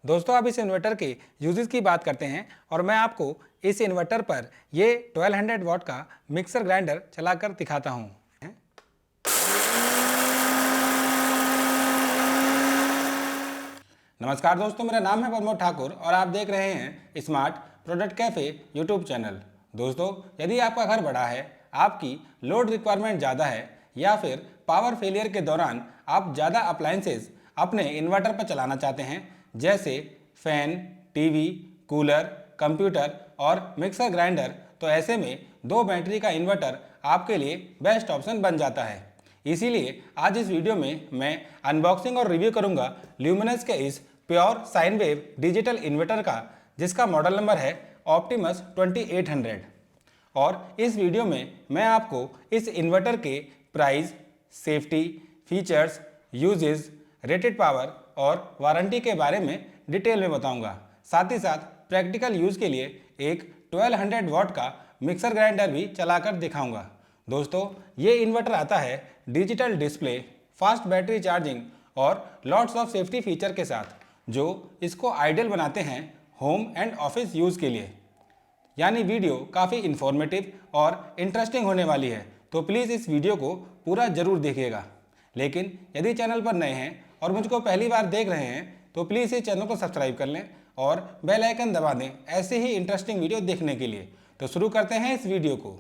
दोस्तों अब इस इन्वर्टर के यूजेस की बात करते हैं और मैं आपको इस इन्वर्टर पर ये 1200 वाट का मिक्सर ग्राइंडर चलाकर दिखाता हूँ। नमस्कार दोस्तों, मेरा नाम है प्रमोद ठाकुर और आप देख रहे हैं smart product cafe YouTube channel. दोस्तों यदि आपका घर बड़ा है, आपकी लोड रिक्वायरमेंट ज़्यादा है या फिर पावर फेलियर के दौरान आप ज़्यादा अप्लायंसेस अपने इन्वर्टर पर चलाना चाहते हैं, जैसे फैन, टीवी, कूलर, कंप्यूटर और मिक्सर ग्राइंडर, तो ऐसे में 2 बैटरी का इन्वर्टर आपके लिए बेस्ट ऑप्शन बन जाता है। इसीलिए आज इस वीडियो में मैं अनबॉक्सिंग और रिव्यू करूंगा ल्यूमिनस के इस pure sine wave digital inverter का, जिसका मॉडल नंबर है ऑप्टिमस 2800। और इस वीडियो में मैं आपको इस इन्वर्टर के price, safety, features, uses, rated power और वारंटी के बारे में डिटेल में बताऊंगा। साथ ही साथ प्रैक्टिकल यूज़ के लिए एक 1200 वाट का मिक्सर ग्राइंडर भी चलाकर दिखाऊंगा। दोस्तों ये इन्वर्टर आता है digital display, fast battery charging और लॉट्स ऑफ सेफ्टी फीचर के साथ, जो इसको आइडियल बनाते हैं होम एंड ऑफिस यूज़ के लिए। यानी वीडियो काफ़ी इन्फॉर्मेटिव और इंटरेस्टिंग होने वाली है, तो प्लीज़ इस वीडियो को पूरा ज़रूर देखिएगा। लेकिन यदि चैनल पर नए हैं और मुझको पहली बार देख रहे हैं तो प्लीज़ इस चैनल को सब्सक्राइब कर लें और बेल आइकन दबा दें ऐसे ही इंटरेस्टिंग वीडियो देखने के लिए। तो शुरू करते हैं इस वीडियो को।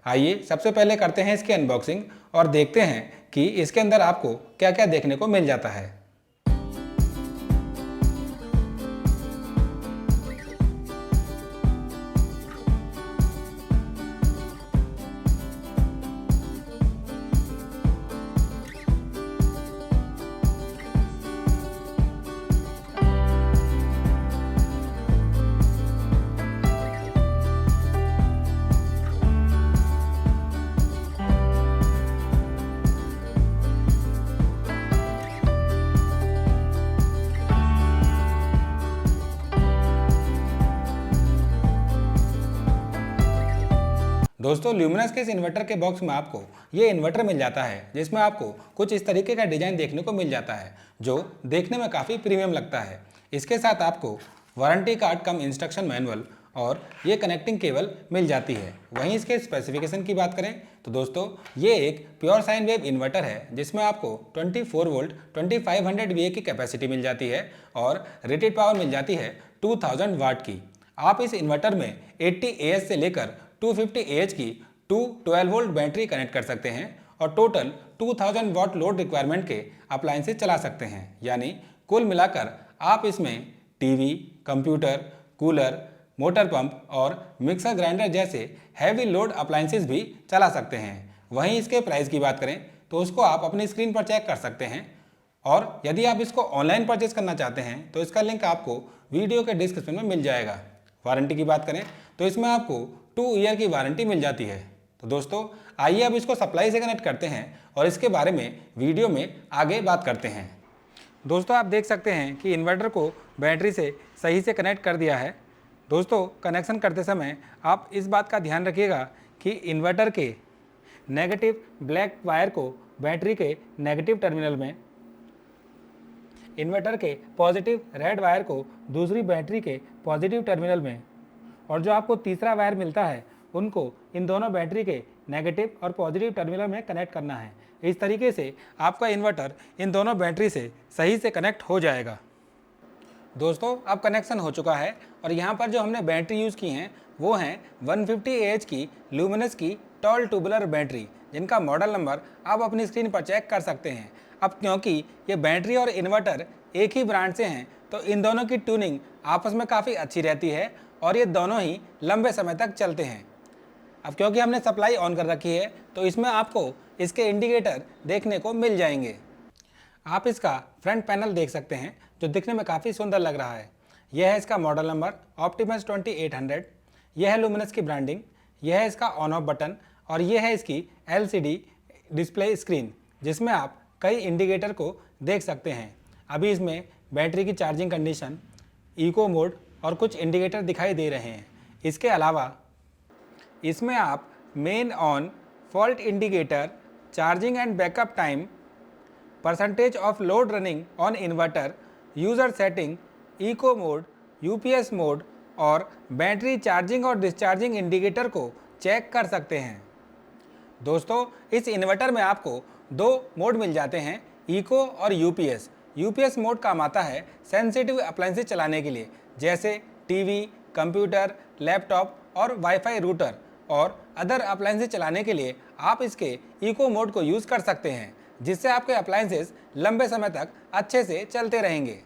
आइए सबसे पहले करते हैं इसकी अनबॉक्सिंग और देखते हैं कि इसके अंदर आपको क्या क्या देखने को मिल जाता है। दोस्तों ल्यूमिनस के इस इन्वर्टर के बॉक्स में आपको ये इन्वर्टर मिल जाता है, जिसमें आपको कुछ इस तरीके का डिज़ाइन देखने को मिल जाता है, जो देखने में काफ़ी प्रीमियम लगता है। इसके साथ आपको वारंटी कार्ड कम इंस्ट्रक्शन मैनुअल और ये कनेक्टिंग केबल मिल जाती है। वहीं इसके स्पेसिफिकेशन की बात करें तो दोस्तों ये एक प्योर साइन वेव इन्वर्टर है, जिसमें आपको 24 वोल्ट 2500 VA की कैपेसिटी मिल जाती है और रेटेड पावर मिल जाती है 2000 वाट की। आप इस इन्वर्टर में 80 AH से लेकर 250 AH की 12 वोल्ट बैटरी कनेक्ट कर सकते हैं और टोटल 2000 वाट लोड रिक्वायरमेंट के अप्लायंसेस चला सकते हैं। यानी कुल मिलाकर आप इसमें TV, computer, cooler, motor pump और मिक्सर ग्राइंडर जैसे हैवी लोड अप्लायंसेस भी चला सकते हैं। वहीं इसके प्राइस की बात करें तो उसको आप अपनी स्क्रीन पर चेक कर सकते हैं, और यदि आप इसको ऑनलाइन परचेज करना चाहते हैं तो इसका लिंक आपको वीडियो के डिस्क्रिप्शन में मिल जाएगा। वारंटी की बात करें तो इसमें आपको 2 ईयर की वारंटी मिल जाती है। तो दोस्तों आइए अब इसको सप्लाई से कनेक्ट करते हैं और इसके बारे में वीडियो में आगे बात करते हैं। दोस्तों आप देख सकते हैं कि इन्वर्टर को बैटरी से सही से कनेक्ट कर दिया है। दोस्तों कनेक्शन करते समय आप इस बात का ध्यान रखिएगा कि इन्वर्टर के नेगेटिव ब्लैक वायर को बैटरी के नेगेटिव टर्मिनल में, इन्वर्टर के पॉजिटिव रेड वायर को दूसरी बैटरी के पॉजिटिव टर्मिनल में, और जो आपको तीसरा वायर मिलता है उनको इन दोनों बैटरी के नेगेटिव और पॉजिटिव टर्मिनल में कनेक्ट करना है। इस तरीके से आपका इन्वर्टर इन दोनों बैटरी से सही से कनेक्ट हो जाएगा। दोस्तों अब कनेक्शन हो चुका है और यहाँ पर जो हमने बैटरी यूज़ की हैं वो हैं 150 AH की ल्यूमिनस की टॉल ट्यूबुलर बैटरी, जिनका मॉडल नंबर आप अपनी स्क्रीन पर चेक कर सकते हैं। अब क्योंकि ये बैटरी और इन्वर्टर एक ही ब्रांड से हैं तो इन दोनों की ट्यूनिंग आपस में काफ़ी अच्छी रहती है और ये दोनों ही लंबे समय तक चलते हैं। अब क्योंकि हमने सप्लाई ऑन कर रखी है तो इसमें आपको इसके इंडिकेटर देखने को मिल जाएंगे। आप इसका फ्रंट पैनल देख सकते हैं जो दिखने में काफ़ी सुंदर लग रहा है। यह है इसका मॉडल नंबर ऑप्टिमस 2800। यह है ल्यूमिनस की ब्रांडिंग, यह है इसका ऑन ऑफ बटन और यह है इसकी LCD डिस्प्ले स्क्रीन, जिसमें आप कई इंडिकेटर को देख सकते हैं। अभी इसमें बैटरी की चार्जिंग कंडीशन, इको मोड और कुछ इंडिकेटर दिखाई दे रहे हैं। इसके अलावा इसमें आप main on, fault indicator, charging and backup time, percentage of load running on inverter, user setting, eco mode, UPS mode और बैटरी चार्जिंग और डिस्चार्जिंग इंडिकेटर को चेक कर सकते हैं। दोस्तों, इस इन्वर्टर में आपको दो मोड मिल जाते हैं, इको और यूपीएस। यूपीएस मोड काम आता है सेंसिटिव अप्लायंसेस चलाने के लिए, जैसे टीवी, कंप्यूटर, लैपटॉप और वाईफाई रूटर, और अदर अप्लायंसेस चलाने के लिए आप इसके इको मोड को यूज़ कर सकते हैं, जिससे आपके अप्लायंसेस लंबे समय तक अच्छे से चलते रहेंगे।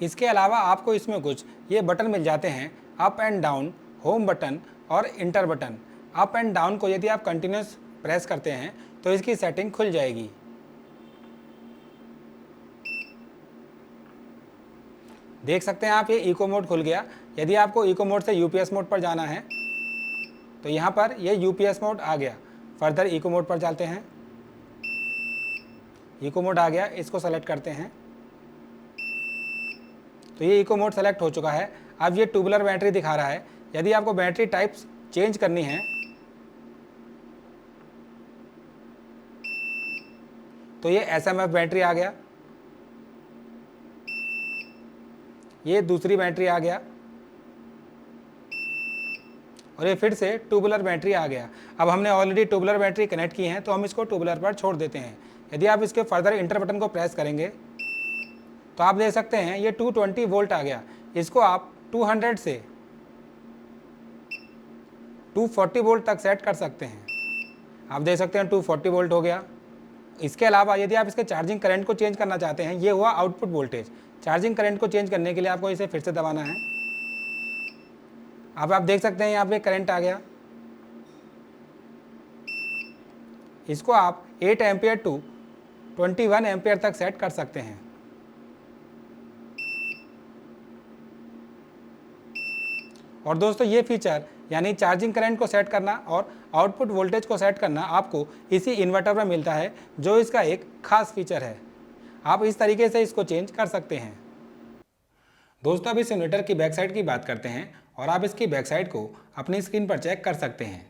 इसके अलावा आपको इसमें कुछ ये बटन मिल जाते हैं, up and down, home button और enter button. Up and down को यदि आप कंटिन्यूस प्रेस करते हैं तो इसकी सेटिंग खुल जाएगी। देख सकते हैं आप, ये इको मोड खुल गया। यदि आपको इको मोड से यूपीएस मोड पर जाना है तो यहाँ पर ये यूपीएस मोड आ गया। फर्दर इको मोड पर चलते हैं। इको मोड आ गया, इसको सेलेक्ट करते हैं तो ये इको मोड सेलेक्ट हो चुका है। अब ये ट्यूबुलर बैटरी दिखा रहा है। यदि आपको बैटरी टाइप्स चेंज करनी है तो ये एसएमएफ बैटरी आ गया, ये दूसरी बैटरी आ गया और ये फिर से ट्यूबुलर बैटरी आ गया। अब हमने ऑलरेडी ट्यूबुलर बैटरी कनेक्ट की है तो हम इसको ट्यूबुलर पर छोड़ देते हैं। यदि आप इसके फर्दर इंटर बटन को प्रेस करेंगे तो आप देख सकते हैं ये 220 वोल्ट आ गया। इसको आप 200 से 240 वोल्ट तक सेट कर सकते हैं। आप देख सकते हैं 240 वोल्ट हो गया। इसके अलावा यदि आप इसके चार्जिंग करंट को चेंज करना चाहते हैं, ये हुआ आउटपुट वोल्टेज। चार्जिंग करंट को चेंज करने के लिए आपको इसे फिर से दबाना है। अब आप देख सकते हैं यहाँ पे करंट आ गया। इसको आप 8 एम्पियर टू 21 एम्पियर तक सेट कर सकते हैं। और दोस्तों, ये फीचर यानी चार्जिंग करंट को सेट करना और आउटपुट वोल्टेज को सेट करना आपको इसी इन्वर्टर में मिलता है, जो इसका एक खास फीचर है। आप इस तरीके से इसको चेंज कर सकते हैं। दोस्तों, अब इस इन्वर्टर की बैक साइड की बात करते हैं और आप इसकी बैक साइड को अपनी स्क्रीन पर चेक कर सकते हैं।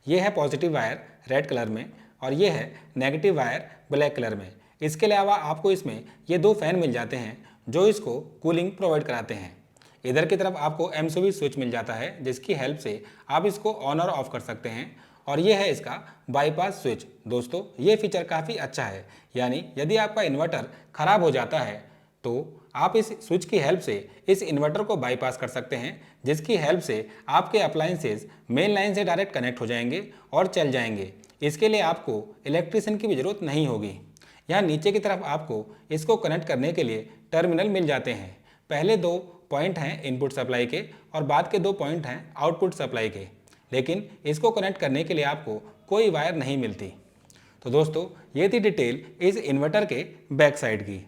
ये है पॉजिटिव वायर रेड कलर में और ये है नेगेटिव वायर ब्लैक कलर में। इसके अलावा आपको इसमें ये दो फैन मिल जाते हैं जो इसको कूलिंग प्रोवाइड कराते हैं। इधर की तरफ आपको एमसीबी स्विच मिल जाता है, जिसकी हेल्प से आप इसको ऑन और ऑफ कर सकते हैं। और ये है इसका बाईपास स्विच। दोस्तों, ये फीचर काफ़ी अच्छा है, यानी यदि आपका इन्वर्टर ख़राब हो जाता है तो आप इस स्विच की हेल्प से इस इन्वर्टर को बाईपास कर सकते हैं, जिसकी हेल्प से आपके अप्लायंसेस मेन लाइन से डायरेक्ट कनेक्ट हो जाएंगे और चल जाएंगे। इसके लिए आपको इलेक्ट्रिशियन की भी ज़रूरत नहीं होगी। यहाँ नीचे की तरफ आपको इसको कनेक्ट करने के लिए टर्मिनल मिल जाते हैं। पहले दो पॉइंट हैं इनपुट सप्लाई के और बाद के दो पॉइंट हैं आउटपुट सप्लाई के, लेकिन इसको कनेक्ट करने के लिए आपको कोई वायर नहीं मिलती। तो दोस्तों, ये थी डिटेल इस इन्वर्टर के बैक साइड की।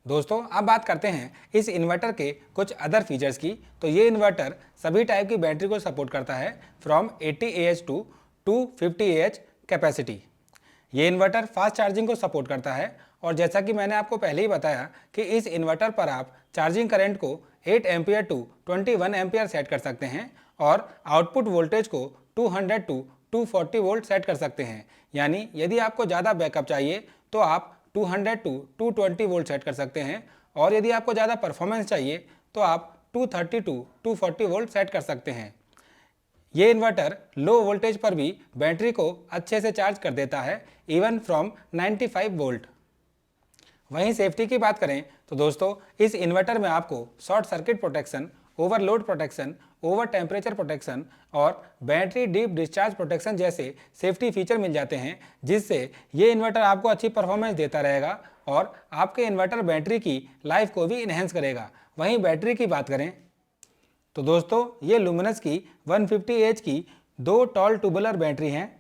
दोस्तों, अब बात करते हैं इस इन्वर्टर के कुछ अदर फीचर्स की। तो ये इन्वर्टर सभी टाइप की बैटरी को सपोर्ट करता है, from 80 Ah to 250 Ah capacity. ये इन्वर्टर फास्ट चार्जिंग को सपोर्ट करता है और जैसा कि मैंने आपको पहले ही बताया कि इस इन्वर्टर पर आप चार्जिंग करंट को 8 एम्पियर टू 21 एम्पियर सेट कर सकते हैं और आउटपुट वोल्टेज को 200 टू 240 वोल्ट सेट कर सकते हैं। यानी यदि आपको ज़्यादा बैकअप चाहिए तो आप 200 टू 220 वोल्ट सेट कर सकते हैं, और यदि आपको ज़्यादा परफॉर्मेंस चाहिए तो आप 230 टू 240 वोल्ट सेट कर सकते हैं। ये इन्वर्टर लो वोल्टेज पर भी बैटरी को अच्छे से चार्ज कर देता है, इवन फ्रॉम 95 वोल्ट। वहीं सेफ्टी की बात करें तो दोस्तों, इस इन्वर्टर में आपको short circuit protection, overload protection, over temperature protection और बैटरी डीप डिस्चार्ज प्रोटेक्शन जैसे सेफ्टी फीचर मिल जाते हैं, जिससे ये इन्वर्टर आपको अच्छी परफॉर्मेंस देता रहेगा और आपके इन्वर्टर बैटरी की लाइफ को भी इन्हेंस करेगा। वहीं बैटरी की बात करें तो दोस्तों, ये लुमिनस की 150 एच की दो टॉल ट्यूबुलर बैटरी हैं।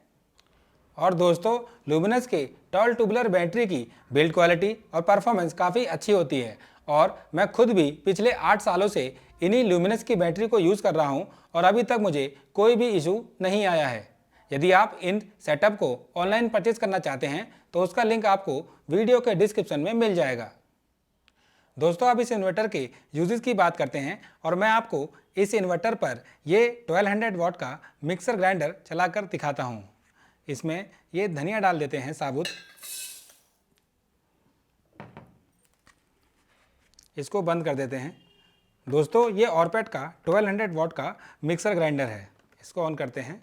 और दोस्तों, लुमिनस के टॉल ट्यूबुलर बैटरी की बिल्ड क्वालिटी और परफॉर्मेंस काफ़ी अच्छी होती है और मैं खुद भी पिछले 8 सालों से इन्हीं लुमिनस की बैटरी को यूज़ कर रहा हूं और अभी तक मुझे कोई भी इशू नहीं आया है। यदि आप इन सेटअप को ऑनलाइन परचेज करना चाहते हैं तो उसका लिंक आपको वीडियो के डिस्क्रिप्शन में मिल जाएगा। दोस्तों, अब इस इन्वर्टर के यूजेस की बात करते हैं और मैं आपको इस इन्वर्टर पर ये 1200 वाट का मिक्सर ग्राइंडर चलाकर दिखाता हूँ। इसमें ये धनिया डाल देते हैं साबुत। इसको बंद कर देते हैं। दोस्तों ये ऑरपेट का 1200 वॉट का मिक्सर ग्राइंडर है। इसको ऑन करते हैं।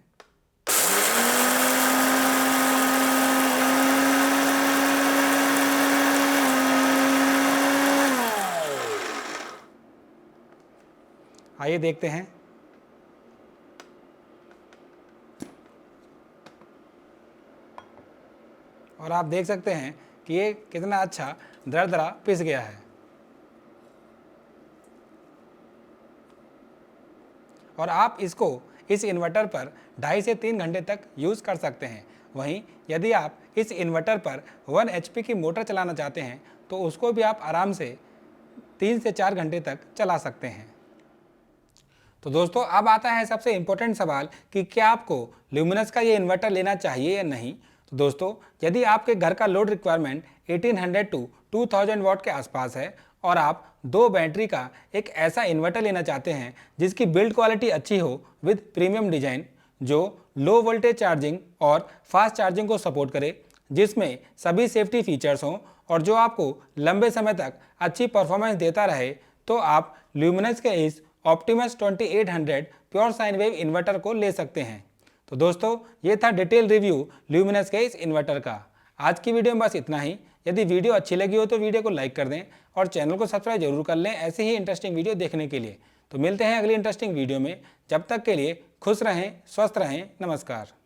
आइए देखते हैं। और आप देख सकते हैं कि ये कितना अच्छा दरदरा पिस गया है। और आप इसको इस इन्वर्टर पर 2.5 से 3 घंटे तक यूज़ कर सकते हैं। वहीं यदि आप इस इन्वर्टर पर 1 HP की मोटर चलाना चाहते हैं तो उसको भी आप आराम से 3 से 4 घंटे तक चला सकते हैं। तो दोस्तों अब आता है सबसे इम्पोर्टेंट सवाल कि क्या आपको ल्यूमिनस का ये इन्वर्टर लेना चाहिए या नहीं। तो दोस्तों यदि आपके घर का लोड रिक्वायरमेंट 1800 टू 2000 वॉट के आसपास है और आप 2 बैटरी का एक ऐसा इन्वर्टर लेना चाहते हैं जिसकी बिल्ड क्वालिटी अच्छी हो विद प्रीमियम डिजाइन, जो लो वोल्टेज चार्जिंग और फास्ट चार्जिंग को सपोर्ट करे, जिसमें सभी सेफ्टी फीचर्स हों और जो आपको लंबे समय तक अच्छी परफॉर्मेंस देता रहे, तो आप ल्यूमिनस के इस Optimus 2800 pure sine wave inverter को ले सकते हैं। तो दोस्तों ये था डिटेल रिव्यू ल्यूमिनस के इस इन्वर्टर का। आज की वीडियो में बस इतना ही। यदि वीडियो अच्छी लगी हो तो वीडियो को लाइक कर दें और चैनल को सब्सक्राइब जरूर कर लें ऐसे ही इंटरेस्टिंग वीडियो देखने के लिए। तो मिलते हैं अगली इंटरेस्टिंग वीडियो में। जब तक के लिए खुश रहें, स्वस्थ रहें, नमस्कार।